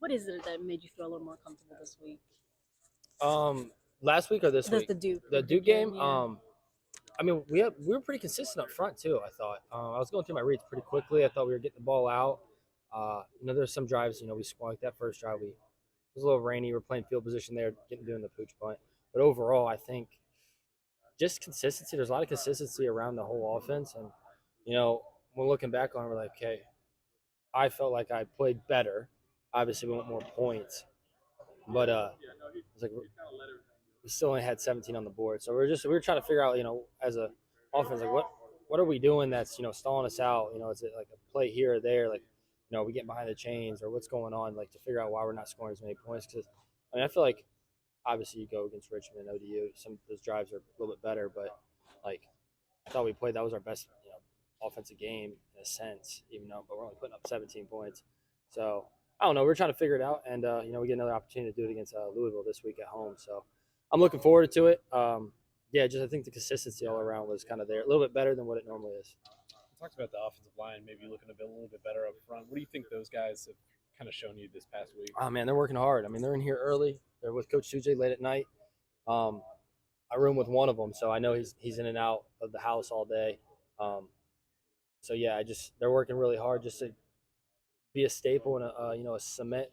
What is it that made you feel a little more comfortable this week? Last week or this week? The Duke. The Duke game. Yeah. I mean, we were pretty consistent up front too. I thought. I was going through my reads pretty quickly. I thought we were getting the ball out. There's some drives. We squanked that first drive. It was a little rainy. We're playing field position there, doing the pooch punt. But overall, I think just consistency. There's a lot of consistency around the whole offense, and when looking back on it, we're like, okay, I felt like I played better. Obviously, we want more points, but it's like we still only had 17 on the board. So we were trying to figure out, as a offense, like what are we doing that's stalling us out? Is it like a play here or there? Like, we getting behind the chains or what's going on? Like to figure out why we're not scoring as many points. Because I feel like obviously you go against Richmond and ODU, some of those drives are a little bit better, but like I thought we played that was our best offensive game in a sense, but we're only putting up 17 points. So I don't know. We're trying to figure it out, and we get another opportunity to do it against Louisville this week at home. So I'm looking forward to it. Just I think the consistency all around was kind of there, a little bit better than what it normally is. You talked about the offensive line, maybe looking a little bit better up front. What do you think those guys have kind of shown you this past week? Oh man, they're working hard. I mean, they're in here early. They're with Coach Suje late at night. I room with one of them, so I know he's in and out of the house all day. They're working really hard just to be a staple and a cement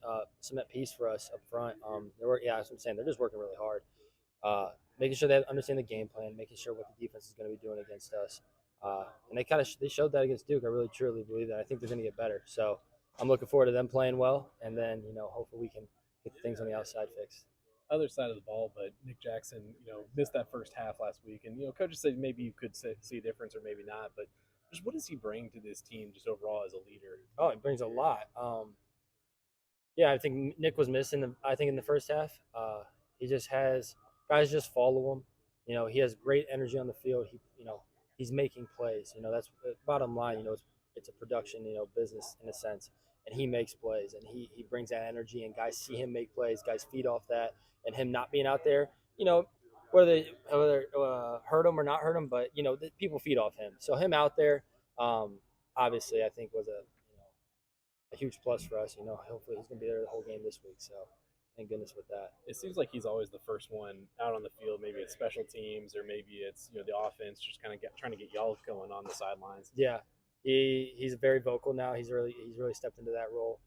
piece for us up front. That's what I'm saying. They're just working really hard, making sure they understand the game plan, making sure what the defense is going to be doing against us. And they showed that against Duke. I really truly believe that. I think they're going to get better. So I'm looking forward to them playing well, and then hopefully we can get things on the outside fixed. Other side of the ball, but Nick Jackson, missed that first half last week, and coaches said maybe you could see a difference or maybe not, but just what does he bring to this team just overall as a leader? Oh, he brings a lot. I think Nick was missing. In the first half, he just has guys just follow him. He has great energy on the field. He's making plays. That's the bottom line. It's a production business in a sense, and he makes plays and he brings that energy, and guys see him make plays. Guys feed off that, and him not being out there, whether hurt him or not hurt him, but the people feed off him. So him out there, obviously, I think was a huge plus for us. Hopefully he's gonna be there the whole game this week. So thank goodness with that. It seems like he's always the first one out on the field. Maybe it's special teams, or maybe it's the offense just kind of trying to get y'all going on the sidelines. Yeah, he's very vocal now. He's really stepped into that role.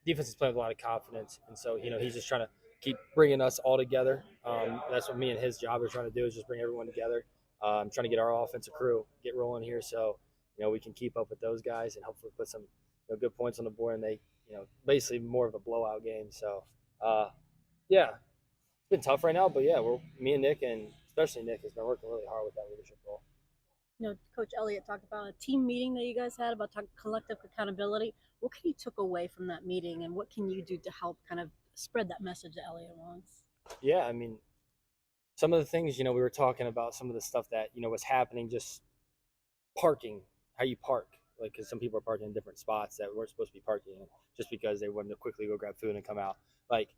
Defense is playing with a lot of confidence, and so he's just trying to keep bringing us all together. That's what me and his job are trying to do, is just bring everyone together. I'm trying to get our offensive crew get rolling here, so we can keep up with those guys and hopefully put some good points on the board, and they basically more of a blowout game. So it's been tough right now, but me and Nick, and especially Nick, has been working really hard with that leadership role. Coach Elliott talked about a team meeting that you guys had about collective accountability. What can you took away from that meeting, and what can you do to help kind of spread that message that Elliott wants? Yeah, I mean, some of the things, we were talking about some of the stuff that, was happening, just parking, how you park, like, because some people are parking in different spots that weren't supposed to be parking in just because they wanted to quickly go grab food and come out. Like,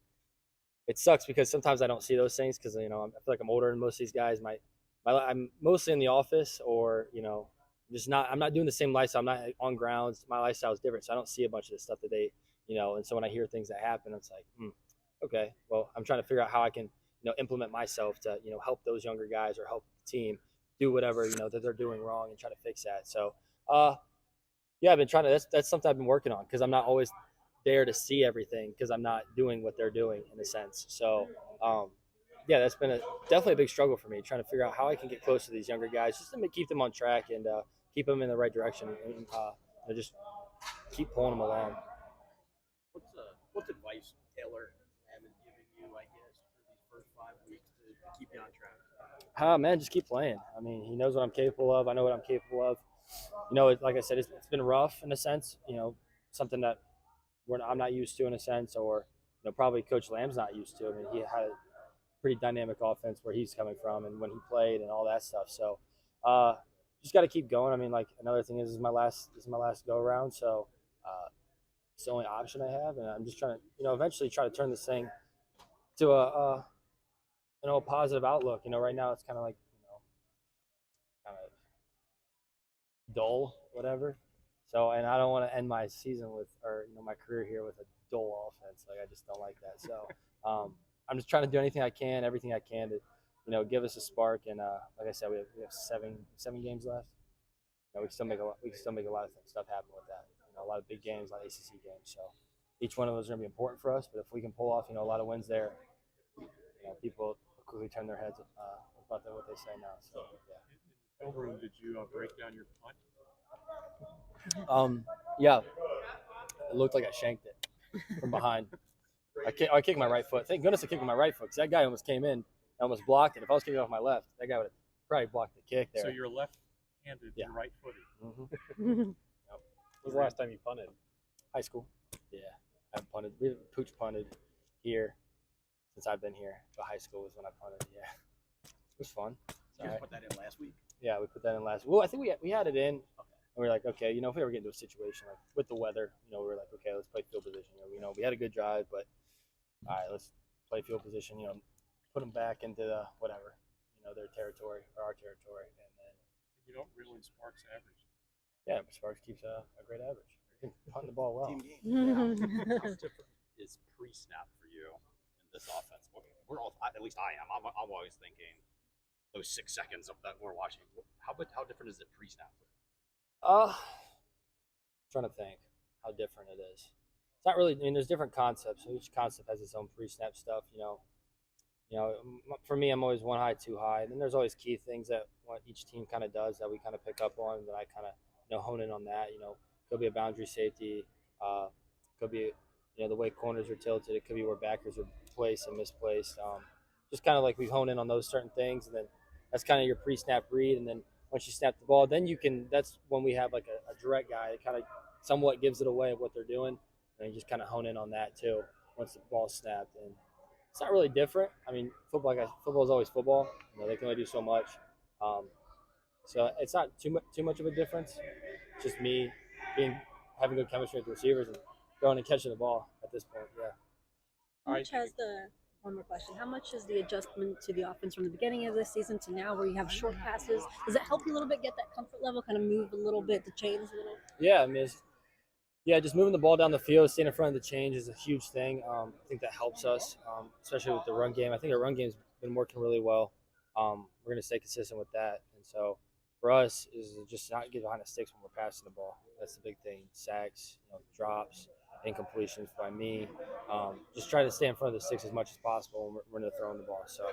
it sucks because sometimes I don't see those things because, I feel like I'm older than most of these guys. I'm mostly in the office, or I'm not doing the same lifestyle. I'm not on grounds. My lifestyle is different, so I don't see a bunch of the stuff that they, and so when I hear things that happen, it's like, okay, well, I'm trying to figure out how I can, implement myself to, help those younger guys or help the team do whatever, that they're doing wrong and try to fix that. So, I've been trying to, that's something I've been working on, because I'm not always there to see everything because I'm not doing what they're doing in a sense. So, that's been definitely a big struggle for me, trying to figure out how I can get close to these younger guys just to keep them on track and keep them in the right direction, and just keep pulling them along. What's advice Taylor has been giving you, I guess, for these first 5 weeks to keep you on track? Man, just keep playing. I mean, he knows what I'm capable of. I know what I'm capable of. Like I said, it's been rough in a sense. Something that I'm not used to in a sense, or probably Coach Lamb's not used to. I mean, he had a pretty dynamic offense where he's coming from and when he played and all that stuff. So, just got to keep going. I mean, like, another thing is my last go around. So, it's the only option I have, and I'm just trying to, eventually try to turn this thing to a positive outlook. Right now it's kind of like, kind of dull, whatever. So, and I don't want to end my season with, or my career here with a dull offense. Like I just don't like that. So, I'm just trying to do anything I can, everything I can to, give us a spark. And like I said, we have seven games left. We can still make a lot of stuff happen with that. A lot of big games, a lot of ACC games. So, each one of those is going to be important for us. But if we can pull off, a lot of wins there, people quickly turn their heads about what they say now. So, yeah. In the film room, did you break down your punt? Yeah, it looked like I shanked it from behind. I kicked my right foot. Thank goodness I kicked with my right foot because that guy almost came in and almost blocked it. If I was kicking off my left, that guy would have probably blocked the kick there. So you're left-handed, Yeah. and right-footed. Mm-hmm. When was the last time you punted? High school. Yeah, I've punted. We haven't pooch punted here since I've been here. But high school was when I punted. Yeah, it was fun. You guys put that in last week? Yeah, we put that in last. Well, I think we had it in. And we were like, okay, if we ever get into a situation like with the weather, we were like, okay, let's play field position. We had a good drive, but all right, let's play field position. Put them back into the whatever, their territory or our territory, and then You don't reel in Sparks' average. yeah, Sparks keeps a great average. Punting the ball well. Team game. How different is pre-snap for you in this offense? We're all, at least I am. I'm always thinking those 6 seconds of that we're watching. How different is it pre-snap? Trying to think how different it is. It's not really. There's different concepts. So each concept has its own pre-snap stuff. For me, I'm always one high, two high. And then there's always key things that what each team kind of does that we kind of pick up on. That I kind of hone in on that. Could be a boundary safety. Could be the way corners are tilted. It could be where backers are placed and misplaced. Just kind of like we hone in on those certain things, and then that's kind of your pre-snap read, and then once you snap the ball, then you can. That's when we have like a direct guy that kind of somewhat gives it away of what they're doing, and you just kind of hone in on that too once the ball's snapped. And it's not really different. I mean, football is always football. They can only do so much, so it's not too much of a difference. It's just me having good chemistry with the receivers and throwing and catching the ball at this point. Yeah. How much has one more question. How much is the adjustment to the offense from the beginning of this season to now where you have short passes? Does it help you a little bit get that comfort level, kind of move a little bit, the chains a little? Yeah, I mean, just moving the ball down the field, staying in front of the chains is a huge thing. I think that helps us, especially with the run game. I think our run game's been working really well. We're going to stay consistent with that. And so for us is just not get behind the sticks when we're passing the ball. That's the big thing. Sacks, drops, incompletions by me. Just try to stay in front of the sticks as much as possible when we're throwing the ball. So